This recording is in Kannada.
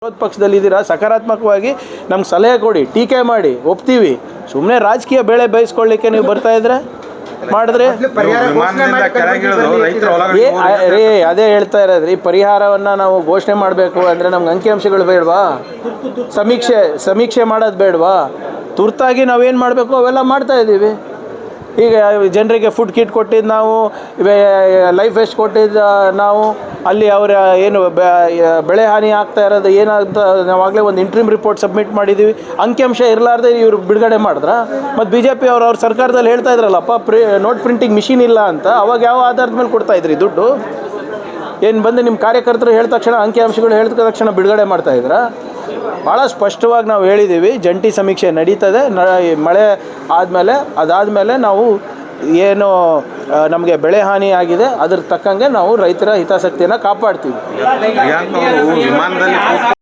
ವಿರೋಧ ಪಕ್ಷದಲ್ಲಿದ್ದೀರಾ, ಸಕಾರಾತ್ಮಕವಾಗಿ ನಮ್ಗೆ ಸಲಹೆ ಕೊಡಿ, ಟೀಕೆ ಮಾಡಿ, ಒಪ್ತೀವಿ. ಸುಮ್ಮನೆ ರಾಜಕೀಯ ಬೇಳೆ ಬೇಯಿಸ್ಕೊಳ್ಳಿಕ್ಕೆ ನೀವು ಬರ್ತಾ ಇದ್ರೆ ಮಾಡಿದ್ರೆ ಅದೇ ಹೇಳ್ತಾ ಇರೋದ್ರಿ. ಪರಿಹಾರವನ್ನು ನಾವು ಘೋಷಣೆ ಮಾಡಬೇಕು ಅಂದರೆ ನಮ್ಗೆ ಅಂಕಿಅಂಶಗಳು ಬೇಡವಾ? ಸಮೀಕ್ಷೆ ಮಾಡೋದು ಬೇಡವಾ? ತುರ್ತಾಗಿ ನಾವೇನು ಮಾಡಬೇಕು ಅವೆಲ್ಲ ಮಾಡ್ತಾ ಇದ್ದೀವಿ. ಈಗ ಜನರಿಗೆ ಫುಡ್ ಕಿಟ್ ಕೊಟ್ಟಿದ್ದು ನಾವು, ಲೈಫ್ ವೆಸ್ಟ್ ಕೊಟ್ಟಿದ್ದು ನಾವು, ಅಲ್ಲಿ ಅವರ ಏನು ಬೆಳೆ ಹಾನಿ ಆಗ್ತಾ ಇರೋದು ಏನಂತ ನಾವಾಗಲೇ ಒಂದು ಇಂಟ್ರೀಮ್ ರಿಪೋರ್ಟ್ ಸಬ್ಮಿಟ್ ಮಾಡಿದ್ದೀವಿ. ಅಂಕಿಅಂಶ ಇರಲಾರ್ದೆ ಇವರು ಬಿಡುಗಡೆ ಮಾಡಿದ್ರ? ಮತ್ತು ಬಿ ಜೆ ಪಿ ಅವ್ರ ಸರ್ಕಾರದಲ್ಲಿ ಹೇಳ್ತಾ ಇದ್ರಲ್ಲಪ್ಪ ನೋಟ್ ಪ್ರಿಂಟಿಂಗ್ ಮಿಷಿನ್ ಇಲ್ಲ ಅಂತ. ಅವಾಗ ಯಾವ ಆಧಾರದ ಮೇಲೆ ಕೊಡ್ತಾಯಿದ್ರಿ ದುಡ್ಡು? ಏನು ಬಂದು ನಿಮ್ಮ ಕಾರ್ಯಕರ್ತರು ಹೇಳಿದ ತಕ್ಷಣ ಅಂಕಿಅಂಶಗಳು ಹೇಳಿದ ತಕ್ಷಣ ಬಿಡುಗಡೆ ಮಾಡ್ತಾಯಿದ್ರಾ? ಭಾಳ ಸ್ಪಷ್ಟವಾಗಿ ನಾವು ಹೇಳಿದ್ದೀವಿ, ಜಂಟಿ ಸಮೀಕ್ಷೆ ನಡೀತದೆ. ಮಳೆ ಅದಾದಮೇಲೆ ನಾವು ಏನು ನಮಗೆ ಬೆಳೆ ಹಾನಿ ಆಗಿದೆ ಅದ್ರ ತಕ್ಕಂಗೆ ನಾವು ರೈತರ ಹಿತಾಸಕ್ತಿಯನ್ನು ಕಾಪಾಡ್ತೀವಿ.